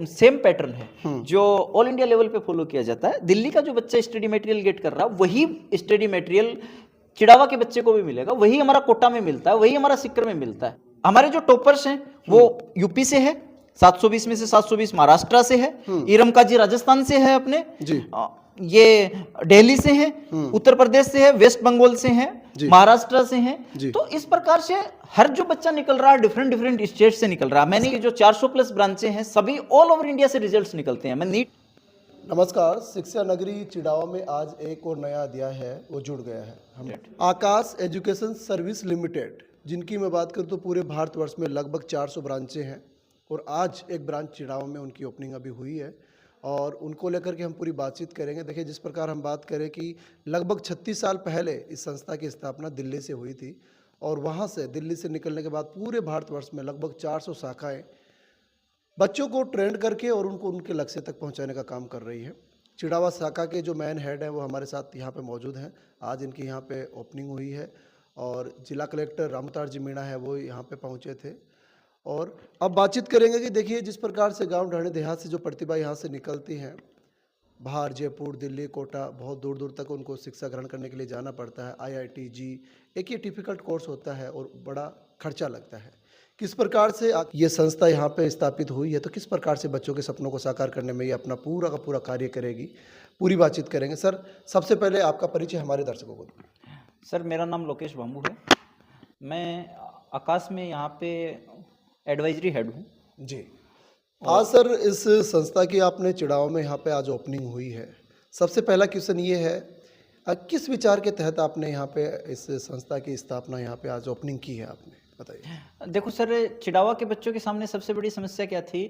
Same pattern है जो all India level पे फॉलो किया जाता है। दिल्ली का जो बच्चा स्टडी मटेरियल गेट कर रहा है वही स्टडी मटेरियल चिड़ावा के बच्चे को भी मिलेगा, वही हमारा कोटा में मिलता है, वही हमारा सिक्कर में मिलता है। हमारे जो टॉपर्स हैं वो यूपी से है, 720 में से 720 महाराष्ट्र से है, इरम काजी राजस्थान से है अपने जी। ये दिल्ली से है, उत्तर प्रदेश से है, वेस्ट बंगाल से है, महाराष्ट्र से है। तो इस प्रकार से हर जो बच्चा निकल रहा है डिफरेंट स्टेट से निकल रहा है। मैंने ये जो 400 प्लस ब्रांचें हैं सभी ऑल ओवर इंडिया से रिजल्ट्स निकलते हैं। मैं नीट नमस्कार, शिक्षा नगरी चिड़ावा में आज एक और नया अध्याय है वो जुड़ गया है। हम आकाश एजुकेशन सर्विस लिमिटेड, जिनकी मैं बात करूँ तो पूरे भारतवर्ष में लगभग 400 ब्रांचें हैं और आज एक ब्रांच चिड़ावा में उनकी ओपनिंग अभी हुई है और उनको लेकर के हम पूरी बातचीत करेंगे। देखिए, जिस प्रकार हम बात करें कि लगभग 36 साल पहले इस संस्था की स्थापना दिल्ली से हुई थी और वहाँ से दिल्ली से निकलने के बाद पूरे भारतवर्ष में लगभग 400 शाखाएँ बच्चों को ट्रेंड करके और उनको उनके लक्ष्य तक पहुँचाने का काम कर रही है। चिड़ावा शाखा के जो मैन हेड हैं वो हमारे साथ यहाँ पे मौजूद हैं। आज इनकी यहाँ पे ओपनिंग हुई है और जिला कलेक्टर रामतार जी मीणा है वो यहाँ पे पहुँचे थे और अब बातचीत करेंगे कि देखिए जिस प्रकार से गांव ढाणी देहात से जो प्रतिभा यहाँ से निकलती हैं, बाहर जयपुर, दिल्ली, कोटा, बहुत दूर दूर तक उनको शिक्षा ग्रहण करने के लिए जाना पड़ता है। IIT जी एक ये डिफ़िकल्ट कोर्स होता है और बड़ा खर्चा लगता है। किस प्रकार से ये संस्था यहाँ पे स्थापित हुई है, तो किस प्रकार से बच्चों के सपनों को साकार करने में ये अपना पूरा का पूरा कार्य करेगी, पूरी बातचीत करेंगे। सर, सबसे पहले आपका परिचय हमारे दर्शकों को। सर, मेरा नाम लोकेश बांबू है। मैं आकाश में यहाँ पे एडवाइजरी हेड हूँ जी। आज सर, इस संस्था की आपने चिड़ावा में यहाँ पे आज ओपनिंग हुई है। सबसे पहला क्वेश्चन ये है, किस विचार के तहत आपने यहाँ पे इस संस्था की स्थापना यहाँ पे आज ओपनिंग की है, आपने बताइए। देखो सर, चिड़ावा के बच्चों के सामने सबसे बड़ी समस्या क्या थी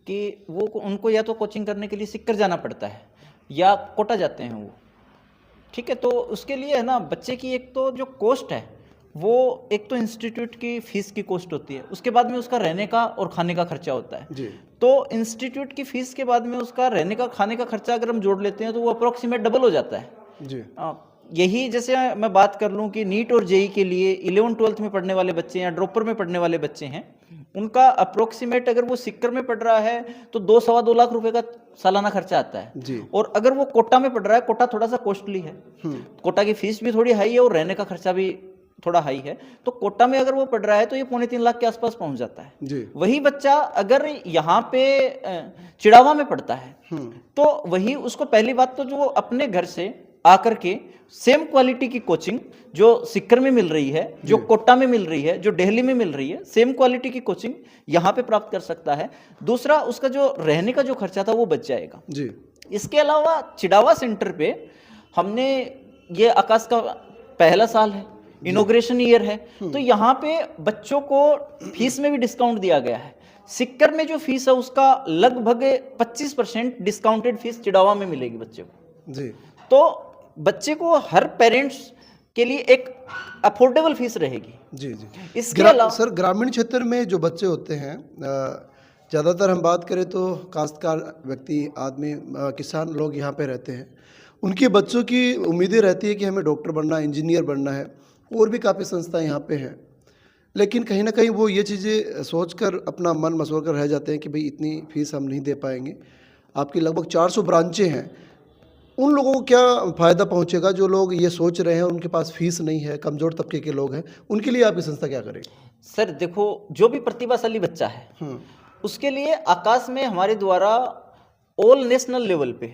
कि वो उनको या तो कोचिंग करने के लिए सिक्कर जाना पड़ता है या कोटा जाते हैं वो, ठीक है। तो उसके लिए है ना, बच्चे की एक तो जो कॉस्ट है वो एक तो इंस्टीट्यूट की फीस की कॉस्ट होती है, उसके बाद में उसका रहने का और खाने का खर्चा होता है जी। तो इंस्टीट्यूट की फीस के बाद में उसका रहने का खाने का खर्चा अगर हम जोड़ लेते हैं तो वो अप्रोक्सीमेट डबल हो जाता है जी। यही जैसे मैं बात कर लूँ कि नीट और जेई के लिए 11-12 में पढ़ने वाले बच्चे या ड्रॉपर में पढ़ने वाले बच्चे हैं, उनका अप्रोक्सीमेट अगर वो सिक्कर में पढ़ रहा है तो 2-2.25 लाख रुपए का सालाना खर्चा आता है जी। और अगर वो कोटा में पढ़ रहा है, कोटा थोड़ा सा कॉस्टली है, कोटा की फीस भी थोड़ी हाई है और रहने का खर्चा भी थोड़ा हाई है, तो कोटा में अगर वो पढ़ रहा है तो ये 2.25 लाख के आसपास पहुंच जाता है जी। वही बच्चा अगर यहाँ पे चिड़ावा में पढ़ता है तो वही उसको पहली बात तो जो अपने घर से आकर के सेम क्वालिटी की कोचिंग जो सिक्कर में मिल रही है, जो कोटा में मिल रही है, जो दिल्ली में मिल रही है, सेम क्वालिटी की कोचिंग यहाँ पे प्राप्त कर सकता है। दूसरा, उसका जो रहने का जो खर्चा था वो बच जाएगा जी। इसके अलावा चिड़ावा सेंटर पे हमने, ये आकाश का पहला साल है, इनॉग्रेशन ईयर है, तो यहाँ पे बच्चों को फीस में भी डिस्काउंट दिया गया है। सिक्कर में जो फीस है उसका लगभग 25% डिस्काउंटेड फीस चिड़ावा में मिलेगी बच्चे को जी। तो बच्चे को हर पेरेंट्स के लिए एक अफोर्डेबल फीस रहेगी जी जी। इसके अलावा सर, ग्रामीण क्षेत्र में जो बच्चे होते हैं, ज़्यादातर हम बात करें तो काश्तकार व्यक्ति, आदमी, किसान लोग यहाँ पे रहते हैं, उनके बच्चों की उम्मीदें रहती है कि हमें डॉक्टर बनना है, इंजीनियर बनना है, और भी काफ़ी संस्थाएं यहाँ पे हैं, लेकिन कहीं ना कहीं वो ये चीज़ें सोचकर अपना मन मसोड़ कर रह जाते हैं कि भाई इतनी फीस हम नहीं दे पाएंगे। आपकी लगभग 400 ब्रांचें हैं, उन लोगों को क्या फ़ायदा पहुँचेगा जो लोग ये सोच रहे हैं उनके पास फीस नहीं है, कमज़ोर तबके के लोग हैं, उनके लिए आपकी संस्था क्या करेगी? सर देखो, जो भी प्रतिभाशाली बच्चा है उसके लिए आकाश में हमारे द्वारा ऑल नेशनल लेवल पे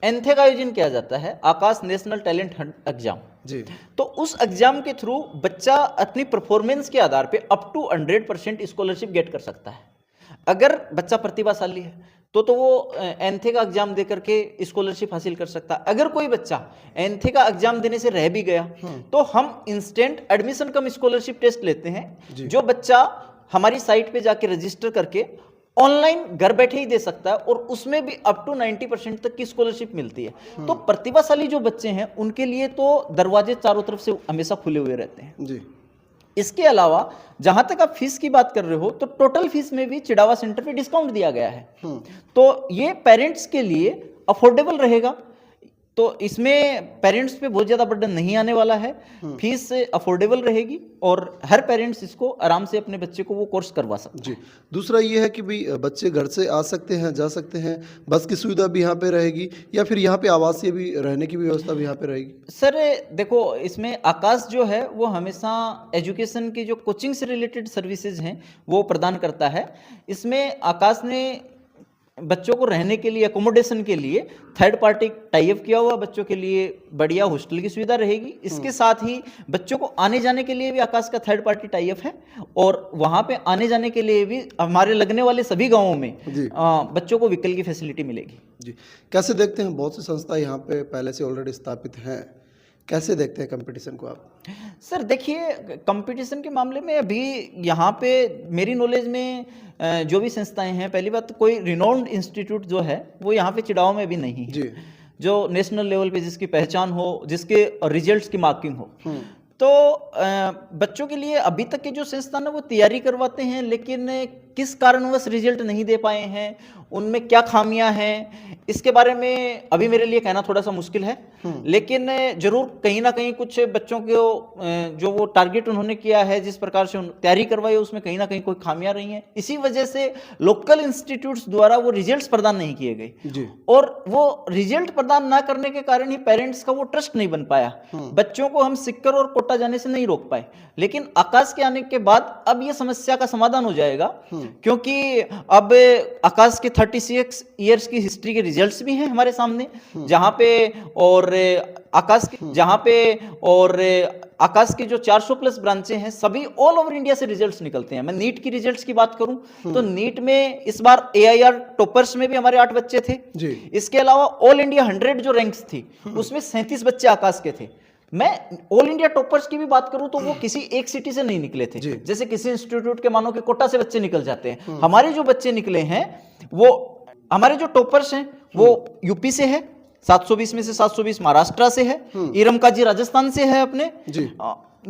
एंथे का आयोजन किया जाता है, आकाश नेशनल टैलेंट हंट एग्जाम जी। तो उस एग्जाम के थ्रू बच्चा अपनी परफॉर्मेंस के आधार पे अप टू 100% स्कॉलरशिप गेट कर सकता है। अगर बच्चा प्रतिभाशाली है तो वो एंथे का एग्जाम दे करके स्कॉलरशिप हासिल कर सकता है। अगर कोई बच्चा एंथे का एग्जाम देने से रह भी गया तो हम instant admission cum scholarship test लेते हैं, जो बच्चा हमारी साइट पे जाके रजिस्टर करके ऑनलाइन घर बैठे ही दे सकता है और उसमें भी अप टू 90% तक की स्कॉलरशिप मिलती है। तो प्रतिभाशाली जो बच्चे हैं उनके लिए तो दरवाजे चारों तरफ से हमेशा खुले हुए रहते हैं जी। इसके अलावा जहां तक आप फीस की बात कर रहे हो तो टोटल फीस में भी चिड़ावा सेंटर पे डिस्काउंट दिया गया है, तो ये पेरेंट्स के लिए अफोर्डेबल रहेगा। तो इसमें पेरेंट्स पे बहुत ज़्यादा बर्डन नहीं आने वाला है, फीस अफोर्डेबल रहेगी और हर पेरेंट्स इसको आराम से अपने बच्चे को वो कोर्स करवा सकते हैं। जी, दूसरा ये है कि भाई बच्चे घर से आ सकते हैं, जा सकते हैं, बस की सुविधा भी यहाँ पे रहेगी या फिर यहाँ पे आवासीय भी रहने की भी व्यवस्था भी यहाँ पे रहेगी? सर देखो, इसमें आकाश जो है वो हमेशा एजुकेशन की जो कोचिंग से रिलेटेड सर्विसेज हैं वो प्रदान करता है। इसमें आकाश ने बच्चों को रहने के लिए, एकोमोडेशन के लिए थर्ड पार्टी टाई अप किया हुआ, बच्चों के लिए बढ़िया हॉस्टल की सुविधा रहेगी। इसके साथ ही बच्चों को आने जाने के लिए भी आकाश का थर्ड पार्टी टाई अप है और वहाँ पे आने जाने के लिए भी हमारे लगने वाले सभी गांवों में बच्चों को व्हीकल की फैसिलिटी मिलेगी। जी, कैसे देखते हैं, बहुत सी संस्था यहाँ पे पहले से ऑलरेडी स्थापित हैं, कैसे देखते हैं कंपटीशन को आप? सर देखिए, कंपटीशन के मामले में अभी यहाँ पे मेरी नॉलेज में जो भी संस्थाएं हैं, पहली बात तो कोई रिनोन्ड इंस्टीट्यूट जो है वो यहाँ पे चिड़ाव में भी नहीं है जी, जो नेशनल लेवल पे जिसकी पहचान हो, जिसके रिजल्ट्स की मार्किंग हो। तो बच्चों के लिए अभी तक के जो संस्थान है वो तैयारी करवाते हैं, लेकिन किस कारणवश रिजल्ट नहीं दे पाए हैं, उनमें क्या खामियां हैं, इसके बारे में अभी मेरे लिए कहना थोड़ा सा मुश्किल है। लेकिन जरूर कहीं ना कहीं कुछ बच्चों को जो वो टारगेट उन्होंने किया है, जिस प्रकार से तैयारी करवाई है, उसमें कहीं ना कहीं कोई खामियां रही हैं। इसी वजह से लोकल इंस्टीट्यूट्स द्वारा वो रिजल्ट्स प्रदान नहीं किए गए जी, और वो रिजल्ट प्रदान ना करने के कारण ही पेरेंट्स का वो ट्रस्ट नहीं बन पाया। बच्चों को हम सिक्कर और कोटा जाने से नहीं रोक पाए, लेकिन आकाश के आने के बाद अब ये समस्या का समाधान हो जाएगा, क्योंकि अब आकाश के 36 इयर्स की हिस्ट्री के रिजल्ट्स भी हैं हमारे सामने, जहां पे और आकाश की जो 400 प्लस ब्रांचें हैं, सभी ऑल ओवर इंडिया से रिजल्ट्स निकलते हैं। मैं नीट की रिजल्ट्स की बात करूं तो नीट में इस बार AIR टॉपर्स में भी हमारे 8 बच्चे थे जी। इसके अलावा ऑल इंडिया 100 जो रैंक्स थी उसमें 37 बच्चे आकाश के थे। मैं ऑल इंडिया टॉपर्स की भी बात करूं तो वो किसी एक सिटी से नहीं निकले थे, जैसे किसी इंस्टीट्यूट के मानो कि कोटा से बच्चे निकल जाते हैं। हमारे जो बच्चे निकले हैं वो, हमारे जो टॉपर्स हैं वो यूपी से है, 720 में से 720 महाराष्ट्र से है, इरम काजी राजस्थान से है अपने जी,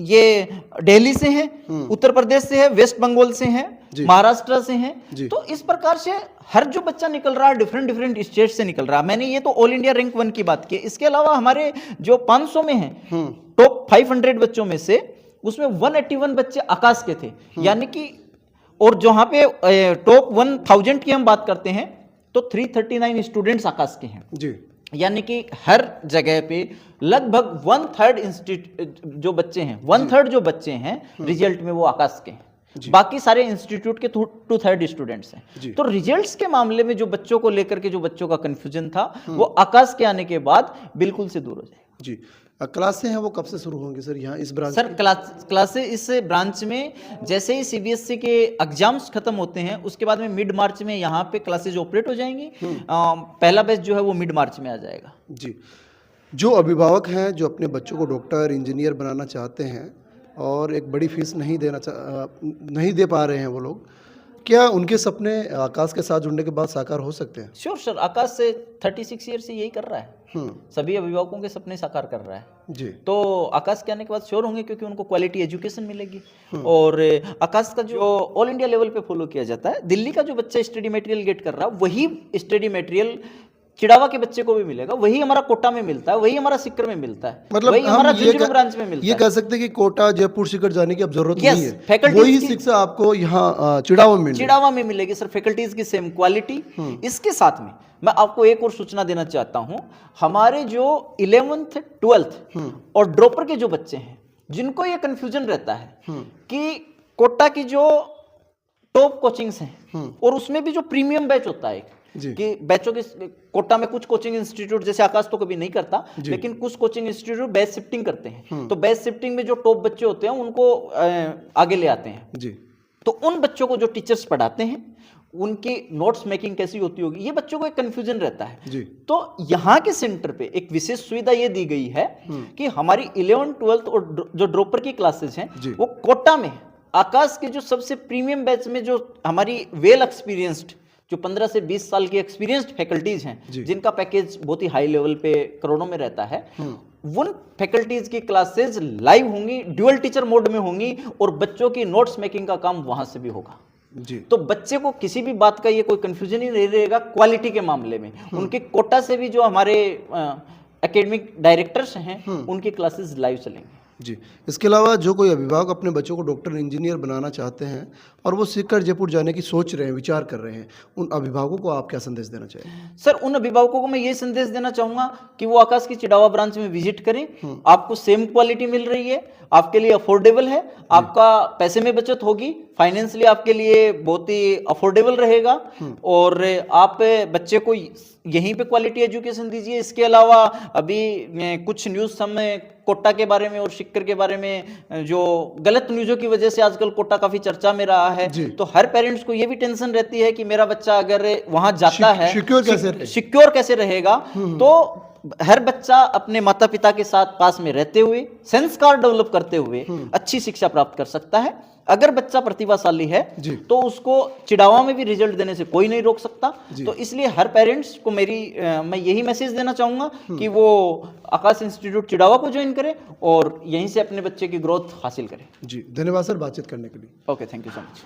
ये दिल्ली से है, उत्तर प्रदेश से है, वेस्ट बंगाल से है, महाराष्ट्र से है। तो इस प्रकार से हर जो बच्चा निकल रहा है डिफरेंट स्टेट से निकल रहा है। मैंने ये तो ऑल इंडिया रैंक 1 की बात की। इसके अलावा हमारे जो 500 में है टॉप 500 बच्चों में से उसमें 181 बच्चे आकाश के थे, यानी कि, और जहां पे टॉप 1000 की हम बात करते हैं तो 339 स्टूडेंट्स आकाश के हैं जी, यानी कि हर जगह पे लगभग 1/3 जो बच्चे हैं, 1/3 जो बच्चे हैं रिजल्ट में वो आकाश के हैं, बाकी सारे इंस्टीट्यूट के 2/3 स्टूडेंट्स हैं। तो रिजल्ट्स के मामले में जो बच्चों को लेकर के जो बच्चों का कंफ्यूजन था वो आकाश के आने के बाद बिल्कुल से दूर हो जाए। जी, क्लासें हैं वो कब से शुरू होंगी सर यहाँ इस ब्रांच? सर क्लासेस इस ब्रांच में जैसे ही CBSE के एग्जाम्स खत्म होते हैं उसके बाद में मिड मार्च में यहाँ पे क्लासेज ऑपरेट हो जाएंगी। पहला बैच जो है वो मिड मार्च में आ जाएगा। जी, जो अभिभावक हैं जो अपने बच्चों को डॉक्टर इंजीनियर बनाना चाहते हैं और एक बड़ी फीस नहीं दे पा रहे हैं वो लोग, क्या उनके सपने आकाश के साथ जुड़ने के बाद साकार हो सकते हैं? श्योर सर, आकाश से 36 ईयर से यही कर रहा है, सभी अभिभावकों के सपने साकार कर रहा है जी। तो आकाश के आने के बाद श्योर होंगे, क्योंकि उनको क्वालिटी एजुकेशन मिलेगी। और आकाश का जो ऑल इंडिया लेवल पे फॉलो किया जाता है, दिल्ली का जो बच्चा स्टडी मटेरियल गेट कर रहा है वही स्टडी मटेरियल चिड़ावा के बच्चे को भी मिलेगा, वही हमारा कोटा में मिलता है, वही हमारा सिक्कर में मिलता है, मतलब वही हमारा झुंझुनू ब्रांच में मिलता है। ये कह सकते हैं कि कोटा जयपुर सीकर जाने की अब जरूरत नहीं है, फैकल्टीज वही शिक्षा आपको यहाँ चिड़ावा में मिलेगी सर, फैकल्टीज की सेम क्वालिटी। इसके साथ में मैं आपको एक और सूचना देना चाहता हूं, हमारे जो 11th 12th और ड्रॉपर के जो बच्चे हैं जिनको ये कंफ्यूजन रहता है कि कोटा की जो टॉप कोचिंग्स हैं और उसमें भी जो प्रीमियम बैच होता है कि बैचों के कोटा में कुछ कोचिंग इंस्टीट्यूट, जैसे आकाश तो कभी नहीं करता, लेकिन कुछ कोचिंग इंस्टीट्यूट बैच शिफ्टिंग करते हैं, तो बैच शिफ्टिंग में जो टॉप बच्चे होते हैं उनको आगे ले आते हैं जी। तो उन बच्चों को जो टीचर्स पढ़ाते हैं उनकी नोट्स मेकिंग कैसी होती होगी, ये बच्चों को एक कंफ्यूजन रहता है जी। तो यहाँ के सेंटर पे एक विशेष सुविधा ये दी गई है कि हमारी 11th 12th और जो ड्रॉपर की क्लासेस हैं वो कोटा में आकाश के जो सबसे प्रीमियम बैच में जो हमारी वेल एक्सपीरियंस्ड जो 15 से 20 साल की एक्सपीरियंस्ड फैकल्टीज हैं जिनका पैकेज बहुत ही हाई लेवल पे करोड़ों में रहता है, उन फैकल्टीज की क्लासेस लाइव होंगी, ड्यूअल टीचर मोड में होंगी और बच्चों की नोट्स मेकिंग का काम वहां से भी होगा जी। तो बच्चे को किसी भी बात का ये कोई कंफ्यूजन ही नहीं रहेगा क्वालिटी के मामले में। उनके कोटा से भी जो हमारे एकेडमिक डायरेक्टर्स हैं उनकी क्लासेस लाइव चलेंगी। जी, इसके अलावा जो कोई अभिभावक अपने बच्चों को डॉक्टर इंजीनियर बनाना चाहते हैं और वो सीखकर जयपुर जाने की सोच रहे हैं, विचार कर रहे हैं, उन अभिभावकों को आप क्या संदेश देना चाहिए? सर, उन अभिभावकों को मैं ये संदेश देना चाहूंगा कि वो आकाश की चिड़ावा ब्रांच में विजिट करें। आपको सेम क्वालिटी मिल रही है, आपके लिए अफोर्डेबल है, आपका पैसे में बचत होगी, फाइनेंशियली आपके लिए बहुत ही अफोर्डेबल रहेगा और आप बच्चे को यहीं पे क्वालिटी एजुकेशन दीजिए। इसके अलावा अभी कुछ न्यूज़ समय कोटा के बारे में और सिक्कर के बारे में जो गलत न्यूज़ों की वजह से आजकल कोटा काफी चर्चा में रहा है, तो हर पेरेंट्स को ये भी टेंशन रहती है कि मेरा बच्चा अगर वहां जाता है सिक्योर कैसे रहेगा। तो हर बच्चा अपने माता पिता के साथ पास में रहते हुए, संस्कार डेवलप करते हुए अच्छी शिक्षा प्राप्त कर सकता है। अगर बच्चा प्रतिभाशाली है तो उसको चिड़ावा में भी रिजल्ट देने से कोई नहीं रोक सकता। तो इसलिए हर पेरेंट्स को मैं यही मैसेज देना चाहूंगा कि वो आकाश इंस्टीट्यूट चिड़ावा को ज्वाइन करें और यहीं से अपने बच्चे की ग्रोथ हासिल करें। जी, धन्यवाद सर बातचीत करने के लिए। Okay, thank you so much.